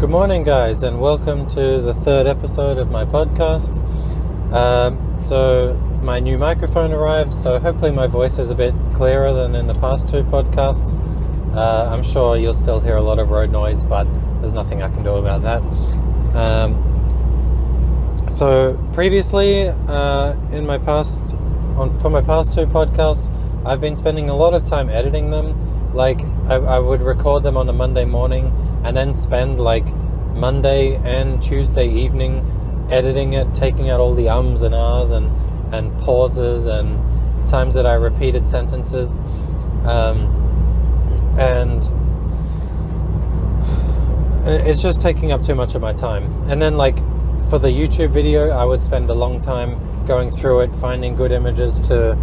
Good morning, guys, and welcome to the third episode of my podcast. So my new microphone arrived, so hopefully my voice is a bit clearer than in the past two podcasts. I'm sure you'll still hear a lot of road noise, but there's nothing I can do about that. So previously, for my past two podcasts, I've been spending a lot of time editing them. Like, I would record them on a Monday morning and then spend like Monday and Tuesday evening editing it, taking out all the ums and ahs and pauses and times that I repeated sentences. And it's just taking up too much of my time. And then, like, for the YouTube video, I would spend a long time going through it, finding good images to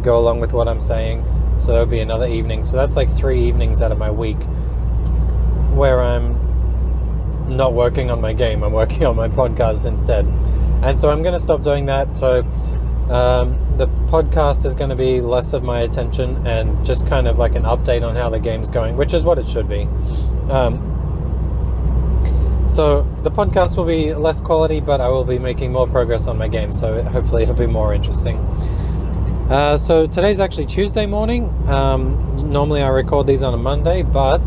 go along with what I'm saying. So that would be another evening. So that's like 3 evenings out of my week where I'm not working on my game. I'm working on my podcast instead. And so I'm going to stop doing that. So the podcast is going to be less of my attention and just kind of like an update on how the game's going, which is what it should be. So the podcast will be less quality, but I will be making more progress on my game. So hopefully it'll be more interesting. So today's actually Tuesday morning. Normally I record these on a Monday, but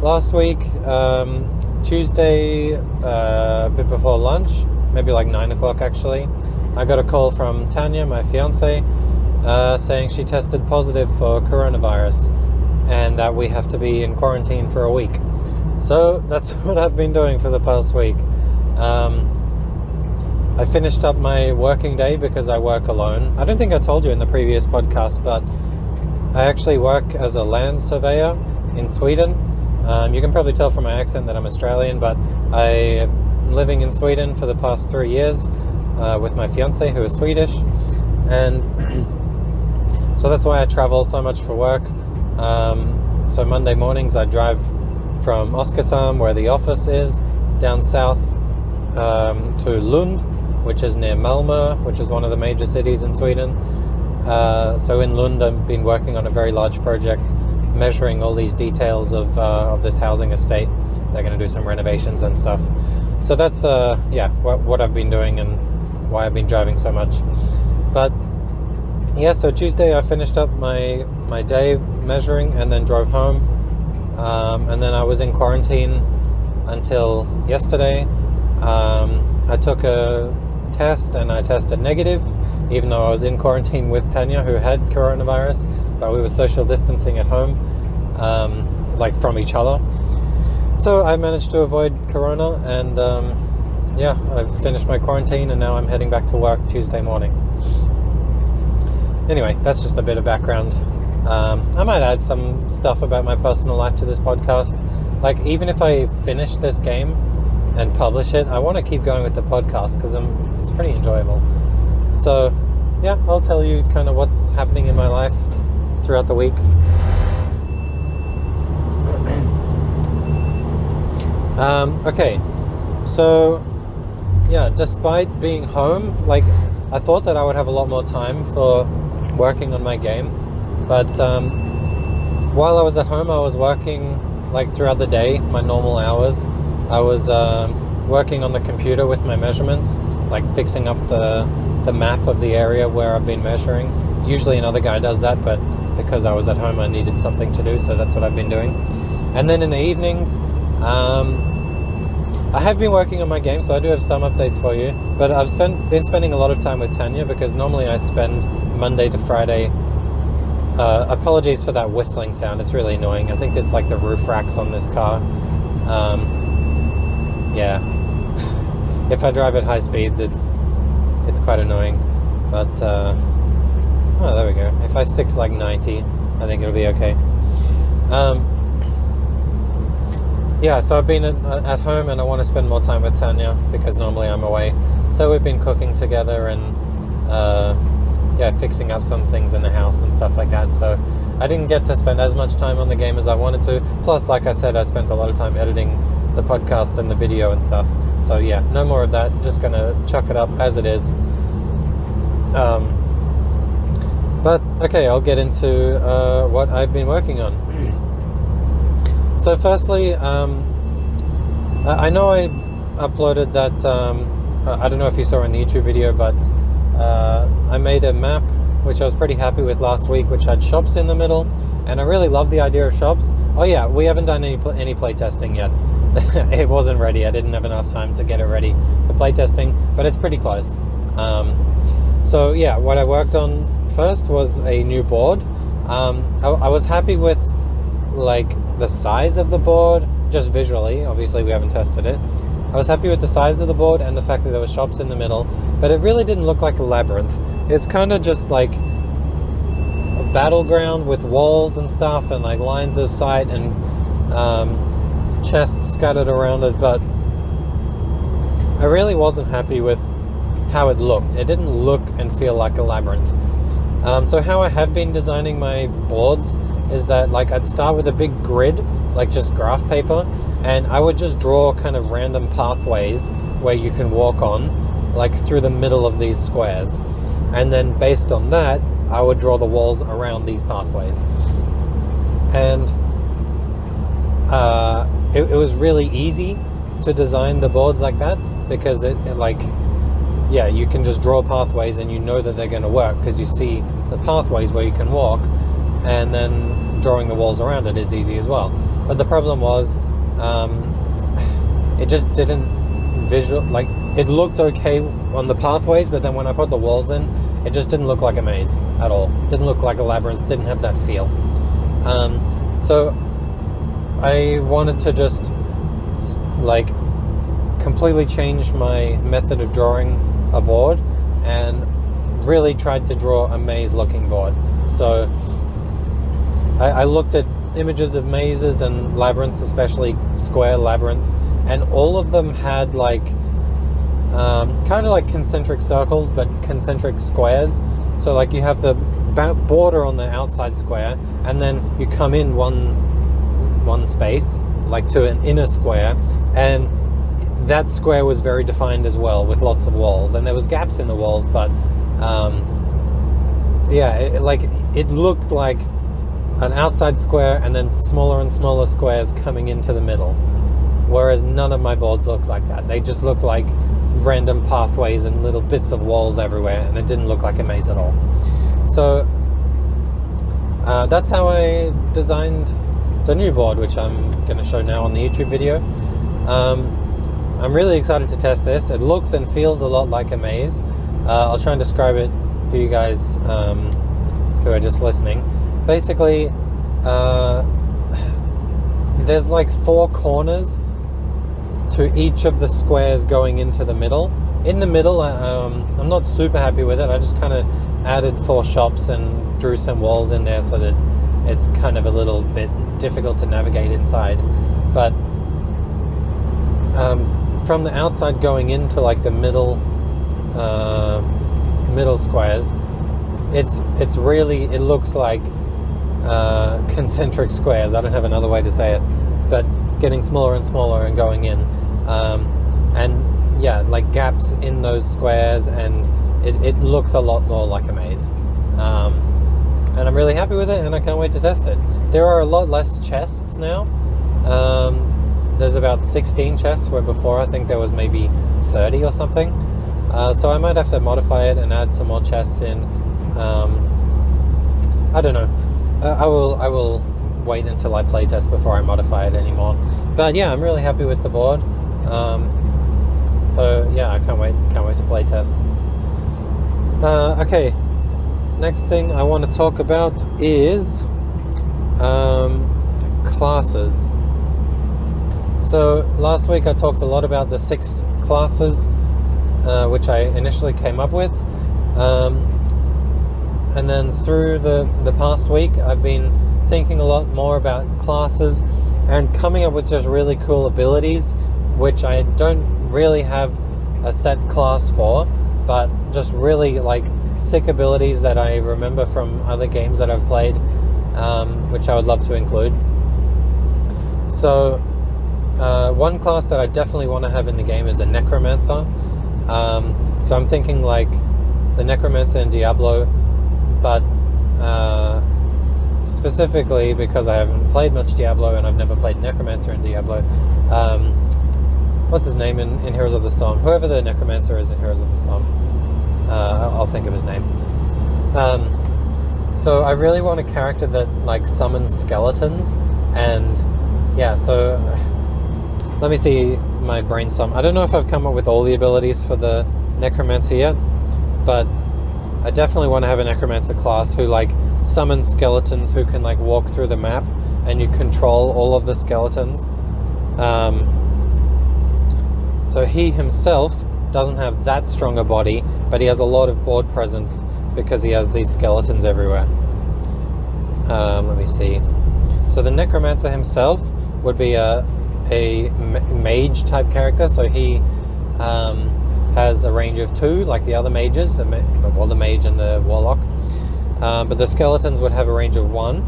last week, Tuesday, a bit before lunch, maybe like 9 o'clock actually, I got a call from Tanya, my fiance, saying she tested positive for coronavirus and that we have to be in quarantine for a week. So that's what I've been doing for the past week. I finished up my working day because I work alone. I don't think I told you in the previous podcast, but I actually work as a land surveyor in Sweden. You can probably tell from my accent that I'm Australian, but I'm living in Sweden for the past 3 years with my fiance, who is Swedish. And so that's why I travel so much for work. So Monday mornings I drive from Oskarshamn, where the office is, down south to Lund, which is near Malmö, which is one of the major cities in Sweden. So in Lund, I've been working on a very large project, measuring all these details of this housing estate. They're going to do some renovations and stuff. So that's what I've been doing and why I've been driving so much. But yeah, so Tuesday I finished up my day measuring and then drove home. And then I was in quarantine until yesterday. I took a test and I tested negative, even though I was in quarantine with Tanya, who had coronavirus, but we were social distancing at home, like from each other. So I managed to avoid corona, and I've finished my quarantine and now I'm heading back to work Tuesday morning. Anyway, that's just a bit of background. I might add some stuff about my personal life to this podcast. Like, even if I finish this game and publish it, I want to keep going with the podcast because it's pretty enjoyable. So yeah, I'll tell you kind of what's happening in my life throughout the week. Okay, so yeah, despite being home, like, I thought that I would have a lot more time for working on my game, but while I was at home I was working like throughout the day, my normal hours. I was working on the computer with my measurements, like fixing up the map of the area where I've been measuring. Usually another guy does that, but because I was at home I needed something to do, so that's what I've been doing. And then in the evenings, I have been working on my game, so I do have some updates for you, but I've been spending a lot of time with Tanya because normally I spend Monday to Friday. Apologies for that whistling sound, it's really annoying. I think it's like the roof racks on this car. Yeah, if I drive at high speeds it's quite annoying, but oh, there we go. If I stick to like 90, I think it'll be okay. Yeah, so I've been at home and I want to spend more time with Tanya because normally I'm away. So we've been cooking together and fixing up some things in the house and stuff like that. So I didn't get to spend as much time on the game as I wanted to. Plus, like I said, I spent a lot of time editing the podcast and the video and stuff. So yeah, no more of that. Just gonna chuck it up as it is. But okay, I'll get into what I've been working on. So firstly, I know I uploaded that, I don't know if you saw in the YouTube video, but I made a map which I was pretty happy with last week, which had shops in the middle, and I really love the idea of shops. Oh yeah, we haven't done any play testing yet. It wasn't ready. I didn't have enough time to get it ready for play testing, but it's pretty close. So yeah, what I worked on first was a new board. I was happy with like the size of the board, just visually. Obviously we haven't tested it. I was happy with the size of the board and the fact that there were shops in the middle, but it really didn't look like a labyrinth. It's kind of just like a battleground with walls and stuff and like lines of sight and chests scattered around it, but I really wasn't happy with how it looked. It didn't look and feel like a labyrinth. So how I have been designing my boards is that like I'd start with a big grid, like just graph paper, and I would just draw kind of random pathways where you can walk on, like through the middle of these squares. And then based on that, I would draw the walls around these pathways. And it was really easy to design the boards like that, because it like, yeah, you can just draw pathways and you know that they're going to work because you see the pathways where you can walk, and then drawing the walls around it is easy as well. But the problem was, it just didn't like, it looked okay on the pathways, but then when I put the walls in, it just didn't look like a maze at all. Didn't look like a labyrinth, didn't have that feel. So I wanted to just like completely change my method of drawing a board and really tried to draw a maze looking board. So I looked at images of mazes and labyrinths, especially square labyrinths, and all of them had like kind of like concentric circles, but concentric squares. So like you have the border on the outside square, and then you come in one space, like to an inner square, and that square was very defined as well, with lots of walls, and there was gaps in the walls, but yeah, it looked like an outside square and then smaller and smaller squares coming into the middle, whereas none of my boards looked like that. They just looked like random pathways and little bits of walls everywhere, and it didn't look like a maze at all. So that's how I designed the new board, which I'm going to show now on the YouTube video. I'm really excited to test this. It looks and feels a lot like a maze. I'll try and describe it for you guys who are just listening. Basically, there's like 4 corners to each of the squares going into the middle. In the middle, I'm not super happy with it. I just kind of added 4 shops and drew some walls in there so that it's kind of a little bit difficult to navigate inside. But from the outside going into like the middle squares, it looks like concentric squares. I don't have another way to say it, but getting smaller and smaller and going in, and yeah, like gaps in those squares, and it looks a lot more like a maze. And I'm really happy with it, and I can't wait to test it. There are a lot less chests now. There's about 16 chests, where before I think there was maybe 30 or something. So I might have to modify it and add some more chests in. I don't know. I will wait until I playtest before I modify it anymore. But yeah, I'm really happy with the board. So yeah, I can't wait to playtest. Okay, next thing I want to talk about is classes. So last week I talked a lot about the 6 classes which I initially came up with, and then through the past week I've been thinking a lot more about classes and coming up with just really cool abilities which I don't really have a set class for, but just really like sick abilities that I remember from other games that I've played, which I would love to include. So one class that I definitely want to have in the game is a Necromancer. So I'm thinking like the Necromancer in Diablo, but specifically because I haven't played much Diablo and I've never played Necromancer in Diablo, what's his name in Heroes of the Storm? Whoever the Necromancer is in Heroes of the Storm. I'll think of his name. So I really want a character that like summons skeletons, and yeah, so let me see my brainstorm. I don't know if I've come up with all the abilities for the Necromancer yet, but I definitely want to have a Necromancer class who like summons skeletons, who can like walk through the map and you control all of the skeletons. So he himself doesn't have that strong a body, but he has a lot of board presence because he has these skeletons everywhere. Let me see. So the Necromancer himself would be a mage type character, so he has a range of 2, like the other mages, the mage and the warlock. But the skeletons would have a range of 1.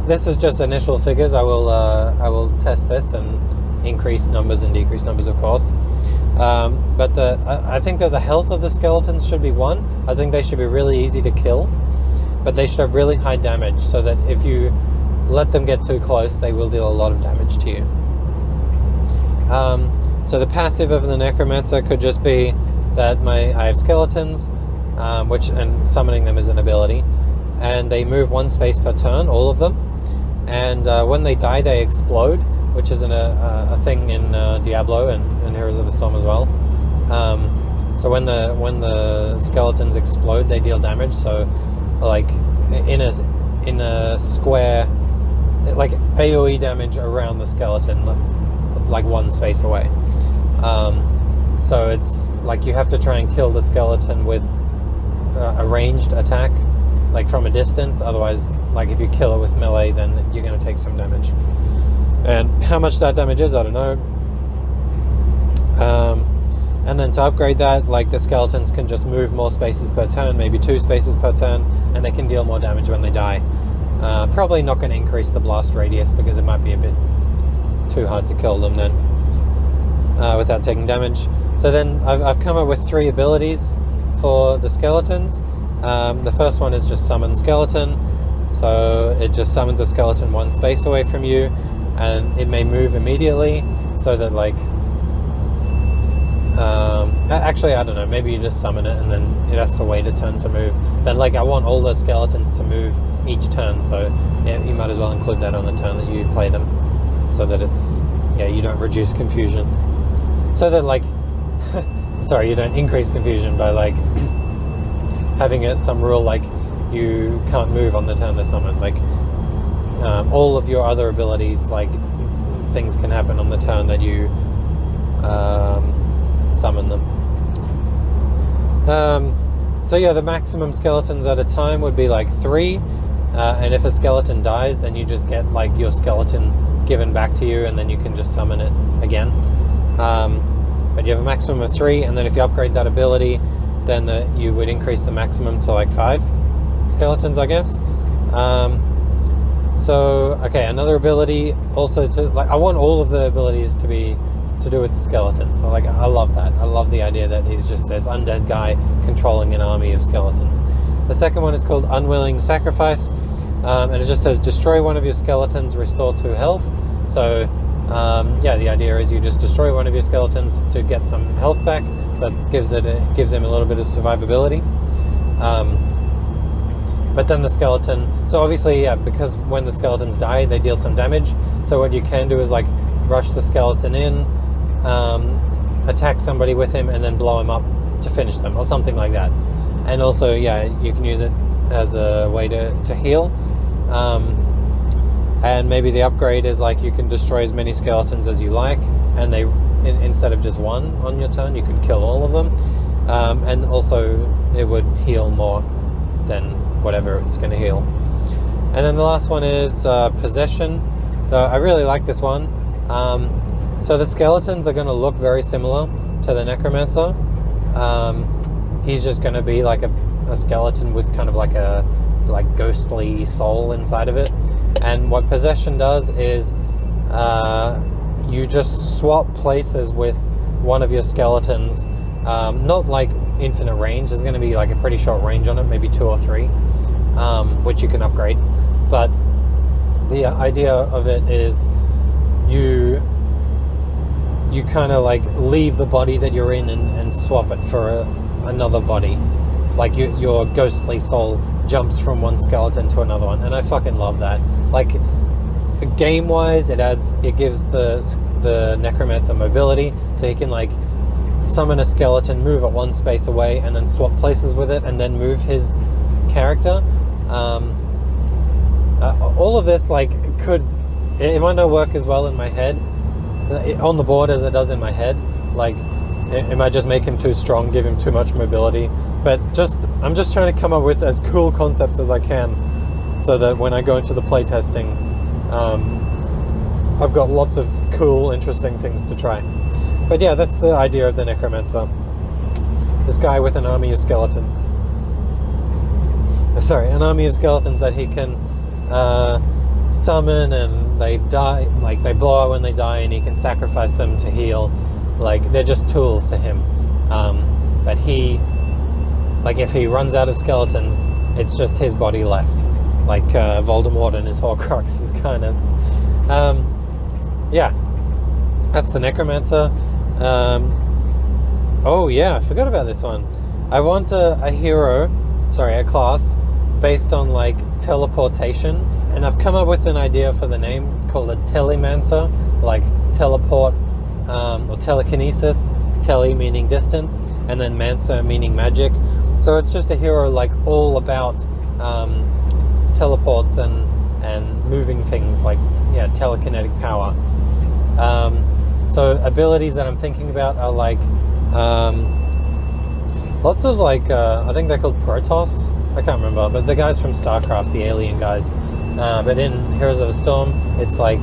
This is just initial figures. I will test this and increase numbers and decrease numbers, of course. But I think that the health of the skeletons should be 1. I think they should be really easy to kill, but they should have really high damage, so that if you let them get too close, they will deal a lot of damage to you. So the passive of the Necromancer could just be that I have skeletons, and summoning them is an ability, and they move 1 space per turn, all of them, and when they die they explode, which is a thing in Diablo and Heroes of the Storm as well. So when the skeletons explode, they deal damage. So like in a square, like AoE damage around the skeleton, like 1 space away. So it's like you have to try and kill the skeleton with a ranged attack, like from a distance. Otherwise, like if you kill it with melee, then you're going to take some damage. And how much that damage is, I don't know. And then to upgrade that, like the skeletons can just move more spaces per turn, maybe 2 spaces per turn, and they can deal more damage when they die. Probably not going to increase the blast radius because it might be a bit too hard to kill them then without taking damage. So then I've come up with 3 abilities for the skeletons. The first one is just summon skeleton. So it just summons a skeleton 1 space away from you, and it may move immediately, so that like actually I don't know, maybe you just summon it and then it has to wait a turn to move, but like I want all the skeletons to move each turn, so yeah, you might as well include that on the turn that you play them, so that it's, yeah, you don't reduce confusion, so that like sorry, you don't increase confusion by like having some rule like you can't move on the turn they're summoned. Like all of your other abilities, like things can happen on the turn that you summon them. So yeah, the maximum skeletons at a time would be like 3, and if a skeleton dies, then you just get like your skeleton given back to you, and then you can just summon it again. But you have a maximum of 3, and then if you upgrade that ability, then you would increase the maximum to like 5 skeletons, I guess. So okay, another ability also to like, I want all of the abilities to be to do with the skeletons. So like I love that. I love the idea that he's just this undead guy controlling an army of skeletons. The second one is called Unwilling Sacrifice, and it just says destroy one of your skeletons, restore 2 health. So yeah, the idea is you just destroy one of your skeletons to get some health back. So that gives him a little bit of survivability. But then the skeleton, so obviously, yeah, because when the skeletons die, they deal some damage. So what you can do is like rush the skeleton in, attack somebody with him, and then blow him up to finish them, or something like that. And also, yeah, you can use it as a way to heal. And maybe the upgrade is like you can destroy as many skeletons as you like, and they instead of just 1 on your turn, you can kill all of them. And also, it would heal more than whatever it's going to heal. And then the last one is Possession. I really like this one. So the skeletons are going to look very similar to the Necromancer. He's just going to be like a skeleton with kind of like a ghostly soul inside of it. And what Possession does is you just swap places with one of your skeletons. Not like infinite range. There's going to be like a pretty short range on it, maybe 2 or 3, which you can upgrade. But the idea of it is you you kind of like leave the body that you're in and swap it for another body. It's like your ghostly soul jumps from one skeleton to another one, and I fucking love that. Like, game wise, it gives the Necromancer mobility, so he can like summon a skeleton, move it one space away, and then swap places with it, and then move his character. All of this, like, it might not work as well in my head on the board as it does in my head. Like, it might just make him too strong, give him too much mobility. But I'm just trying to come up with as cool concepts as I can, so that when I go into the playtesting, I've got lots of cool, interesting things to try. But yeah, that's the idea of the Necromancer. This guy with an army of skeletons. An army of skeletons that he can summon, and they die, like they blow out when they die, and he can sacrifice them to heal. Like, they're just tools to him. But if he runs out of skeletons, it's just his body left. Like Voldemort and his Horcrux is kind of... yeah, that's the Necromancer. Oh yeah, I forgot about this one. I want a class based on like teleportation, and I've come up with an idea for the name called a Telemancer, like teleport, or telekinesis. Tele meaning distance, and then mancer meaning magic. So it's just a hero like all about teleports and moving things, like, yeah, telekinetic power. So abilities that I'm thinking about are like lots of like I think they're called Protoss. I can't remember, but the guys from StarCraft, the alien guys. But in Heroes of the Storm, it's like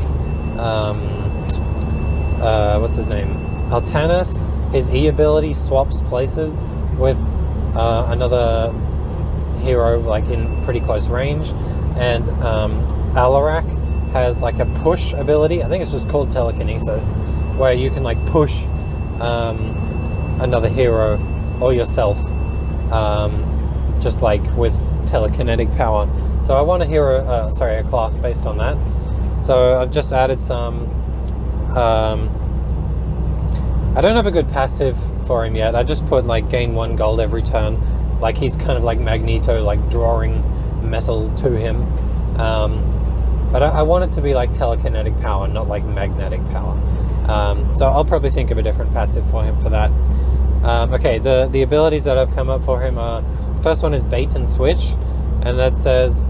what's his name? Altanis. His E ability swaps places with another hero, like in pretty close range. And Alarak has like a push ability. I think it's just called Telekinesis, where you can like push another hero or yourself, just like with telekinetic power. So I want a class based on that. So I've just added some. I don't have a good passive for him yet. I just put like gain 1 gold every turn. Like, he's kind of like Magneto, like drawing metal to him. But I want it to be like telekinetic power, not like magnetic power. So I'll probably think of a different passive for him for that. Okay, the abilities that I've come up for him are, first one is bait and switch, and that says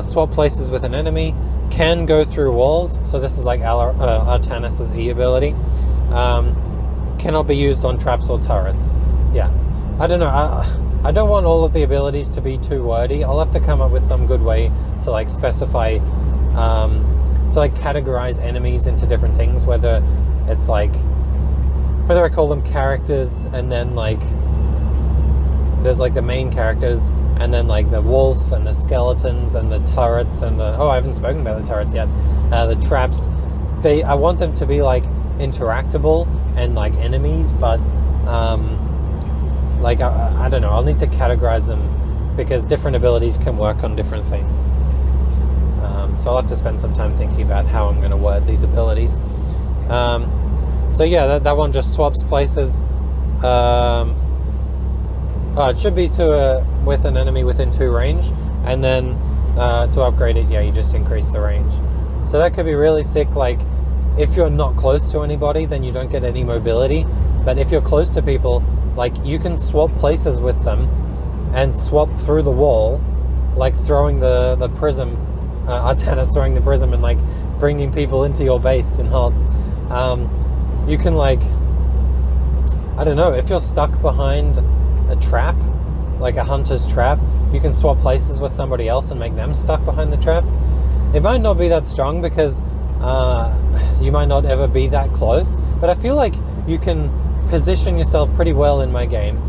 swap places with an enemy, can go through walls. So this is like Artanis' E ability. Cannot be used on traps or turrets. Yeah, I don't know. I don't want all of the abilities to be too wordy. I'll have to come up with some good way to like specify, to like categorize enemies into different things, whether it's like, whether I call them characters, and then like there's like the main characters, and then like the wolf and the skeletons and the turrets and I haven't spoken about the turrets yet. The traps, I want them to be like interactable and like enemies, but like I don't know, I'll need to categorize them because different abilities can work on different things. So I'll have to spend some time thinking about how I'm going to word these abilities. So yeah, that one just swaps places. It should be with an enemy within 2 range, and then to upgrade it, yeah, you just increase the range. So that could be really sick. Like, if you're not close to anybody, then you don't get any mobility. But if you're close to people, like, you can swap places with them and swap through the wall, like throwing the prism, Artanis throwing the prism and like bringing people into your base in halts. You can, like, I don't know, if you're stuck behind a trap, like a hunter's trap, you can swap places with somebody else and make them stuck behind the trap. It might not be that strong because you might not ever be that close, but I feel like you can position yourself pretty well in my game,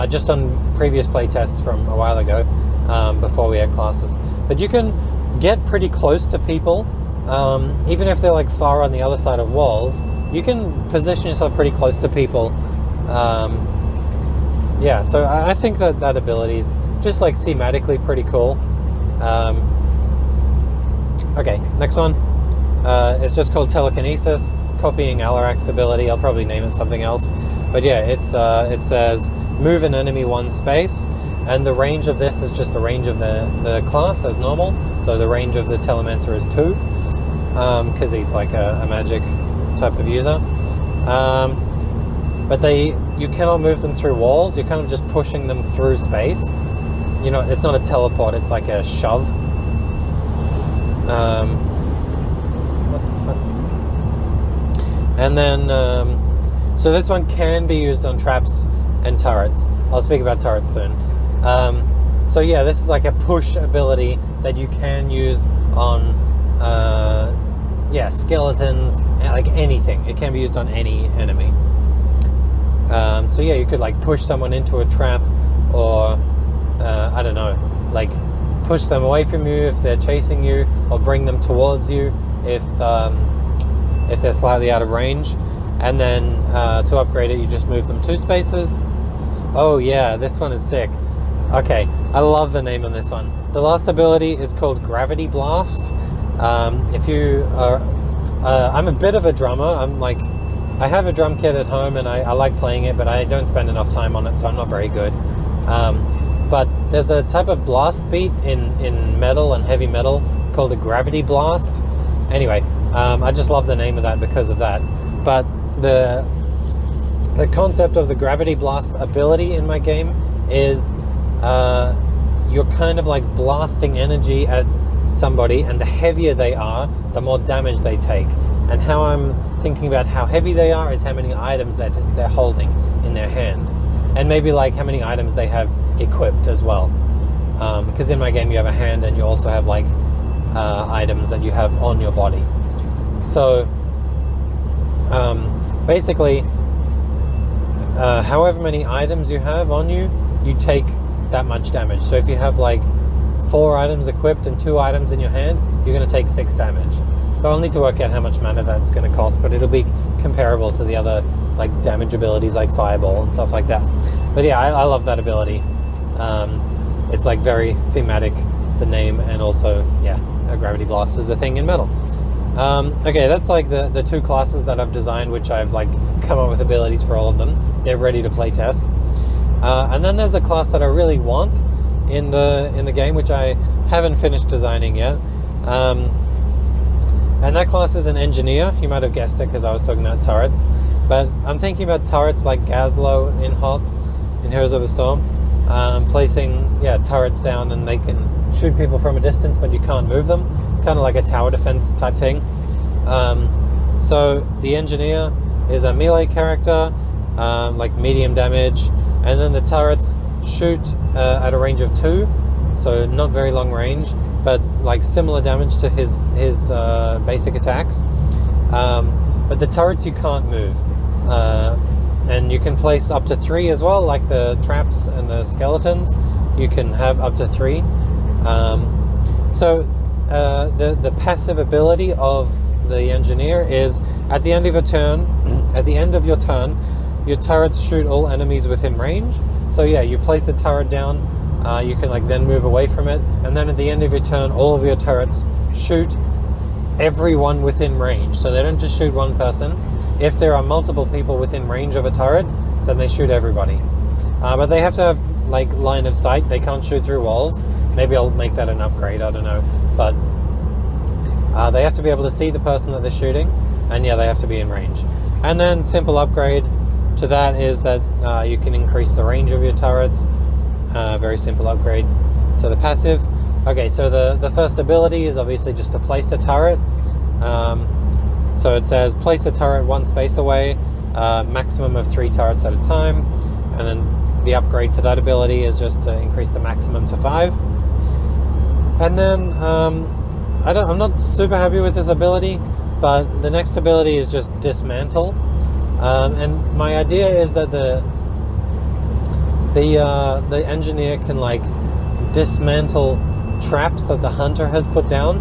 just on previous playtests from a while ago, before we had classes. But you can get pretty close to people, even if they're like far on the other side of walls. You can position yourself pretty close to people. Yeah, so I think that ability is just like thematically pretty cool. Okay, next one is just called Telekinesis. copying Alarak's ability. I'll probably name it something else. But yeah, it says move an enemy one space, and the range of this is just the range of the class as normal. So the range of the Telemancer is 2, because he's like a magic type of user. But you cannot move them through walls. You're kind of just pushing them through space. You know, it's not a teleport, it's like a shove. What the fuck? And then, so this one can be used on traps and turrets. I'll speak about turrets soon. So yeah, this is like a push ability that you can use on, skeletons, like anything. It can be used on any enemy. So yeah, you could like push someone into a trap, or I don't know, like push them away from you if they're chasing you, or bring them towards you if they're slightly out of range. And then to upgrade it, you just move them 2 spaces. Oh yeah, this one is sick. Okay, I love the name on this one. The last ability is called Gravity Blast. If you are, I'm a bit of a drummer. I have a drum kit at home, and I like playing it, but I don't spend enough time on it, so I'm not very good. But there's a type of blast beat in metal and heavy metal called a gravity blast. Anyway, I just love the name of that because of that. But the concept of the gravity blast ability in my game is you're kind of like blasting energy at somebody, and the heavier they are, the more damage they take. And how I'm thinking about how heavy they are is how many items that they're holding in their hand, and maybe like how many items they have equipped as well. Because in my game you have a hand, and you also have like items that you have on your body. So basically, however many items you have on you, you take that much damage. So if you have like 4 items equipped and 2 items in your hand, you're going to take 6 damage. So I'll need to work out how much mana that's going to cost, but it'll be comparable to the other like damage abilities like Fireball and stuff like that. But yeah, I love that ability. It's like very thematic, the name, and also, yeah, a Gravity Blast is a thing in metal. Okay, that's like the 2 classes that I've designed, which I've like come up with abilities for all of them. They're ready to play test. And then there's a class that I really want in the game, which I haven't finished designing yet. And that class is an engineer. You might have guessed it because I was talking about turrets. But I'm thinking about turrets like Gazlowe in HOTS, in Heroes of the Storm. Placing, turrets down, and they can shoot people from a distance, but you can't move them. Kind of like a tower defense type thing. So the engineer is a melee character, like medium damage. And then the turrets shoot at a range of 2. So not very long range, but like similar damage to his basic attacks. But the turrets you can't move, and you can place up to 3 as well, like the traps and the skeletons. You can have up to 3. So the passive ability of the engineer is at the end of your turn, your turrets shoot all enemies within range. So yeah, you place a turret down. You can like then move away from it, and then at the end of your turn, all of your turrets shoot everyone within range. So they don't just shoot one person. If there are multiple people within range of a turret, then they shoot everybody. But they have to have like line of sight. They can't shoot through walls. Maybe I'll make that an upgrade, I don't know. But they have to be able to see the person that they're shooting, and yeah, they have to be in range. And then simple upgrade to that is that you can increase the range of your turrets. Very simple upgrade to the passive. Okay, so the first ability is obviously just to place a turret. So it says place a turret 1 space away, maximum of 3 turrets at a time. And then the upgrade for that ability is just to increase the maximum to 5. And then I'm not super happy with this ability, but the next ability is just dismantle. And my idea is that the engineer can like dismantle traps that the hunter has put down,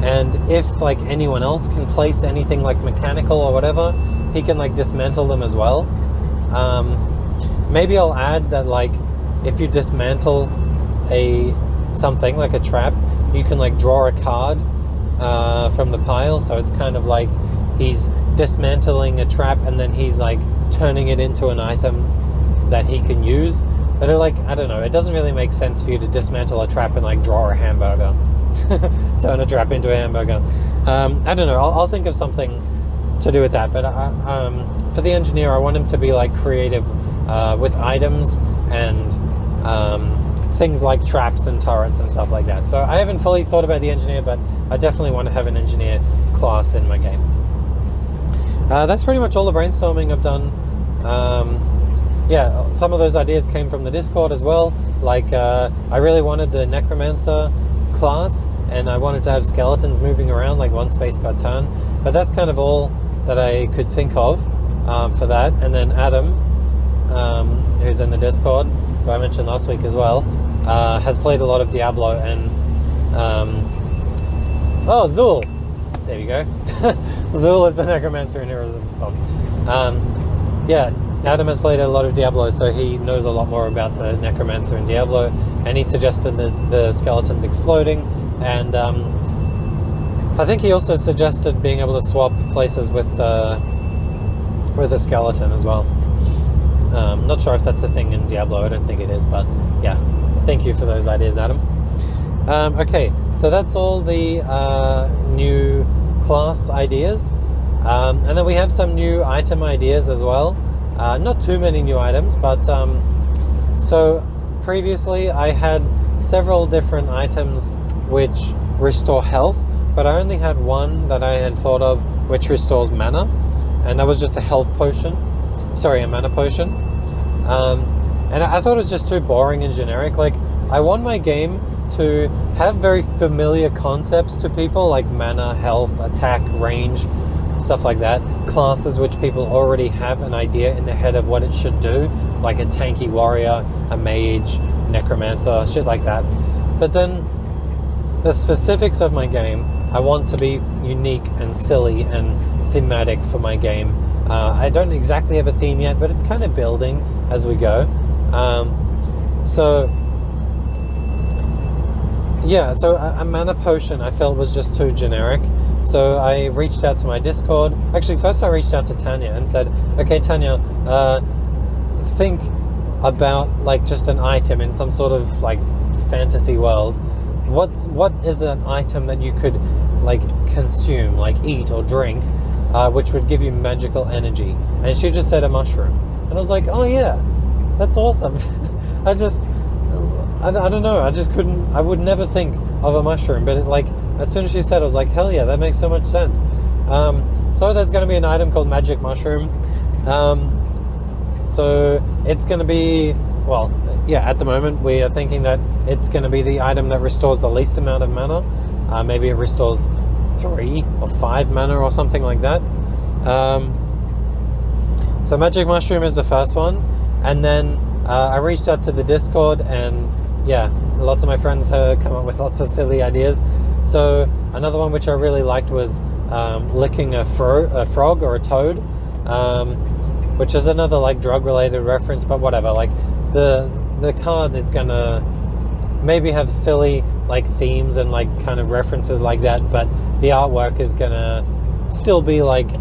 and if like anyone else can place anything like mechanical or whatever, he can like dismantle them as well. Maybe I'll add that like if you dismantle something like a trap, you can like draw a card from the pile, so it's kind of like he's dismantling a trap and then he's like turning it into an item that he can use. But I don't know, it doesn't really make sense for you to dismantle a trap and like draw a hamburger. Turn a trap into a hamburger. I don't know, I'll think of something to do with that. But for the engineer, I want him to be like creative with items and things like traps and turrets and stuff like that. So I haven't fully thought about the engineer, but I definitely want to have an engineer class in my game. That's pretty much all the brainstorming I've done. Yeah, some of those ideas came from the Discord as well. Like, I really wanted the Necromancer class, and I wanted to have skeletons moving around like one space per turn. But that's kind of all that I could think of for that. And then Adam, who's in the Discord, who I mentioned last week as well, has played a lot of Diablo, and oh, Zul! There you go. Zul is the Necromancer in Heroes of the Storm. Yeah, Adam has played a lot of Diablo, so he knows a lot more about the Necromancer in Diablo, and he suggested the skeletons exploding, and I think he also suggested being able to swap places with a skeleton as well. Not sure if that's a thing in Diablo, I don't think it is, but yeah, thank you for those ideas, Adam. Okay, so that's all the new class ideas, and then we have some new item ideas as well. Not too many new items, but so previously I had several different items which restore health, but I only had one that I had thought of which restores mana, and that was just a health potion. Sorry, a mana potion. And I thought it was just too boring and generic. Like, I want my game to have very familiar concepts to people, like mana, health, attack, range, stuff like that. Classes which people already have an idea in their head of what it should do, like a tanky warrior, a mage, necromancer, shit like that. But then the specifics of my game, I want to be unique and silly and thematic for my game. I don't exactly have a theme yet, but it's kind of building as we go. So a mana potion I felt was just too generic. So I reached out to my Discord. Actually, first I reached out to Tanya and said, okay, Tanya, think about like just an item in some sort of like fantasy world. What is an item that you could like consume, like eat or drink, which would give you magical energy? And she just said a mushroom. And I was like, oh yeah, that's awesome. I don't know, I just couldn't, I would never think of a mushroom, but as soon as she said it, I was like, hell yeah, that makes so much sense. So there's going to be an item called Magic Mushroom. So it's going to be, well, yeah, at the moment we are thinking that it's going to be the item that restores the least amount of mana. Maybe it restores 3 or 5 mana or something like that. So Magic Mushroom is the first one. And then I reached out to the Discord, and yeah, lots of my friends have come up with lots of silly ideas. So another one which I really liked was licking a frog or a toad, which is another like drug related reference, but whatever. Like the card is gonna maybe have silly like themes and like kind of references like that, but the artwork is gonna still be like,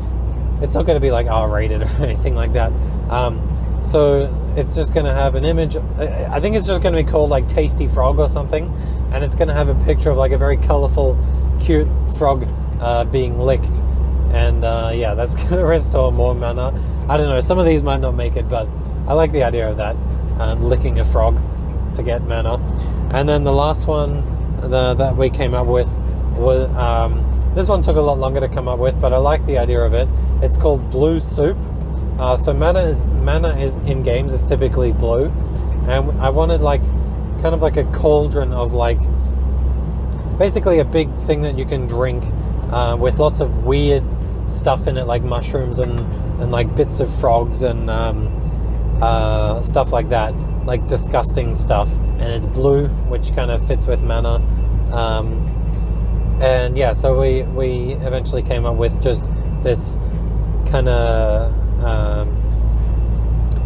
it's not gonna be like R-rated or anything like that. So it's just going to have an image. I think it's just going to be called like Tasty Frog or something, and it's going to have a picture of like a very colorful, cute frog being licked, and yeah, that's going to restore more mana. I don't know, some of these might not make it, but I like the idea of that, licking a frog to get mana. And then the last one that we came up with was, this one took a lot longer to come up with, but I like the idea of it. It's called Blue Soup. So mana is in games is typically blue, and I wanted like kind of like a cauldron of like basically a big thing that you can drink with lots of weird stuff in it, like mushrooms and like bits of frogs and stuff like that, like disgusting stuff, and it's blue, which kind of fits with mana. And yeah, so we eventually came up with just this kind of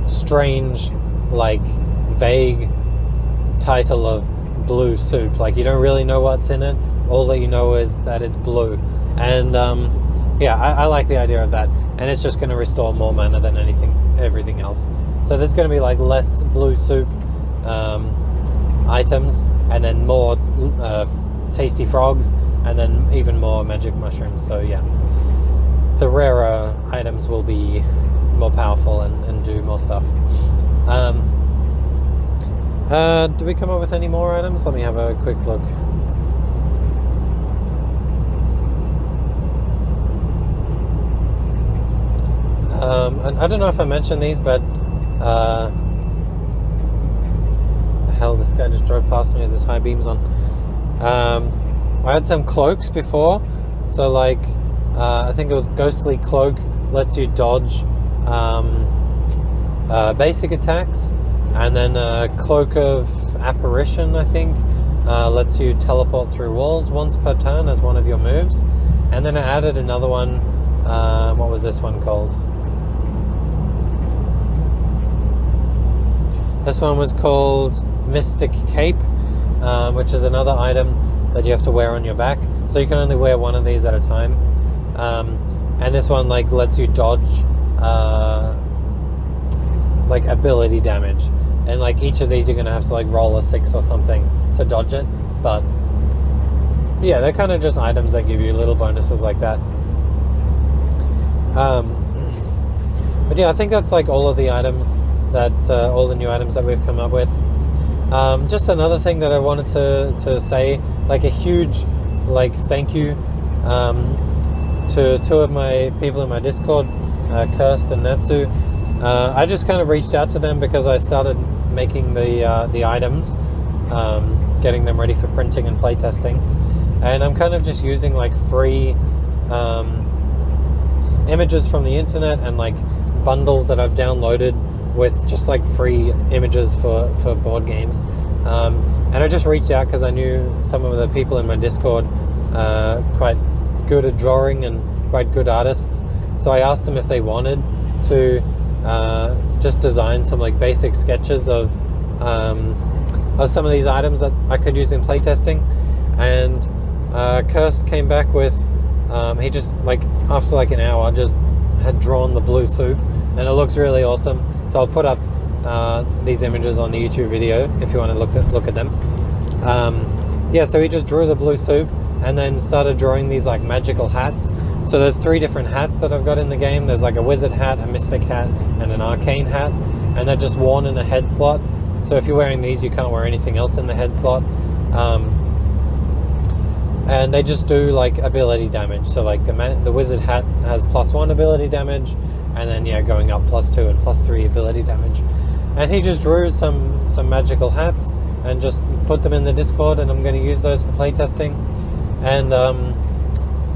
strange, like vague title of Blue Soup. Like, you don't really know what's in it. All that you know is that it's blue. And yeah, I like the idea of that, and it's just going to restore more mana than everything else. So there's going to be like less blue soup items, and then more tasty frogs, and then even more magic mushrooms. So yeah, the rarer items will be more powerful and do more stuff. Do we come up with any more items? Let me have a quick look. I don't know if I mentioned these, but hell, this guy just drove past me with his high beams on. I had some cloaks before, so like I think it was Ghostly Cloak lets you dodge basic attacks, and then Cloak of Apparition, I think, lets you teleport through walls once per turn as one of your moves. And then I added another one. What was this one called? This one was called Mystic Cape, which is another item that you have to wear on your back. So you can only wear one of these at a time. And this one like lets you dodge like ability damage. And like each of these you're going to have to like roll a 6 or something to dodge it. But yeah, they're kind of just items that give you little bonuses like that. But yeah, I think that's like all of the items that all the new items that we've come up with. Just another thing that I wanted to say, like a huge like thank you to two of my people in my Discord, Kirst and Natsu. I just kind of reached out to them because I started making the items, getting them ready for printing and playtesting, and I'm kind of just using like free images from the internet and like bundles that I've downloaded with just like free images for board games, and I just reached out because I knew some of the people in my Discord quite good at drawing and quite good artists, so I asked them if they wanted to just design some like basic sketches of some of these items that I could use in playtesting. And Kirst came back with he just like after like an hour just had drawn the blue soup, and it looks really awesome. So I'll put up these images on the YouTube video if you want to look at them. Yeah, so he just drew the blue soup and then started drawing these like magical hats. So there's 3 different hats that I've got in the game. There's like a wizard hat, a mystic hat, and an arcane hat, and they're just worn in a head slot. So if you're wearing these, you can't wear anything else in the head slot. And they just do like ability damage. So like the wizard hat has +1 ability damage, and then yeah, going up +2 and +3 ability damage. And he just drew some magical hats and just put them in the Discord, and I'm going to use those for playtesting. And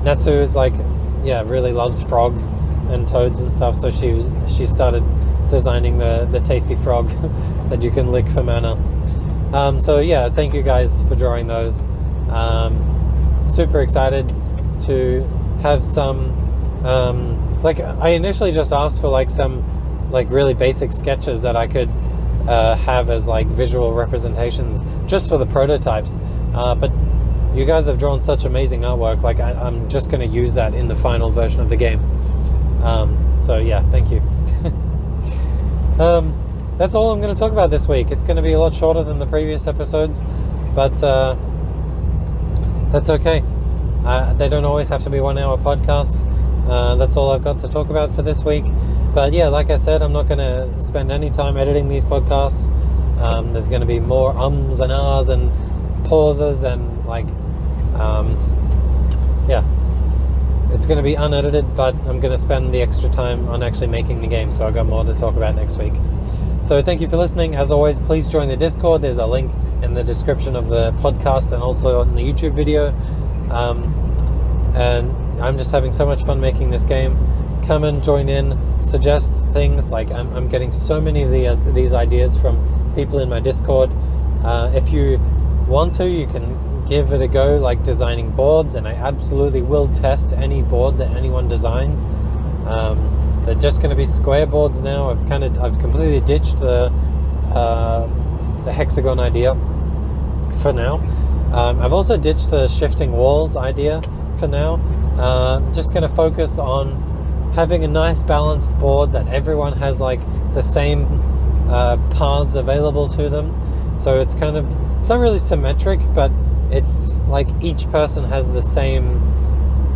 Natsu is like, yeah, really loves frogs and toads and stuff, so she started designing the tasty frog that you can lick for mana. So yeah, thank you guys for drawing those. Super excited to have some like I initially just asked for like some like really basic sketches that I could have as like visual representations just for the prototypes, but you guys have drawn such amazing artwork, like I'm just going to use that in the final version of the game. So yeah, thank you. That's all I'm going to talk about this week. It's going to be a lot shorter than the previous episodes, but that's okay. They don't always have to be 1-hour podcasts. That's all I've got to talk about for this week. But yeah, like I said, I'm not going to spend any time editing these podcasts. There's going to be more ums and ahs and pauses and like yeah, it's going to be unedited, but I'm going to spend the extra time on actually making the game, so I've got more to talk about next week. So thank you for listening. As always, please join the Discord. There's a link in the description of the podcast and also on the YouTube video. And I'm just having so much fun making this game. Come and join in, suggest things. Like I'm getting so many of these ideas from people in my Discord. If you want to, you can give it a go, like designing boards, and I absolutely will test any board that anyone designs. They're just going to be square boards now. I've completely ditched the hexagon idea for now. I've also ditched the shifting walls idea for now. Just going to focus on having a nice balanced board that everyone has like the same paths available to them. So it's kind of, it's not really symmetric, but it's like each person has the same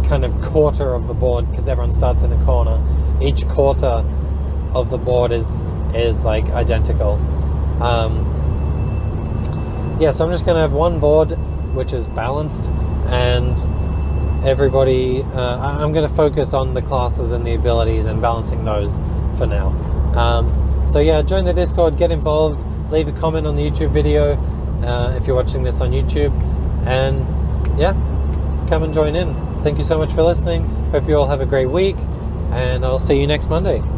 kind of quarter of the board, because everyone starts in a corner. Each quarter of the board is like identical. So I'm just going to have one board which is balanced, and everybody, I'm going to focus on the classes and the abilities and balancing those for now. So yeah, join the Discord, get involved, leave a comment on the YouTube video if you're watching this on YouTube, and yeah, come and join in. Thank you so much for listening. Hope you all have a great week, and I'll see you next Monday.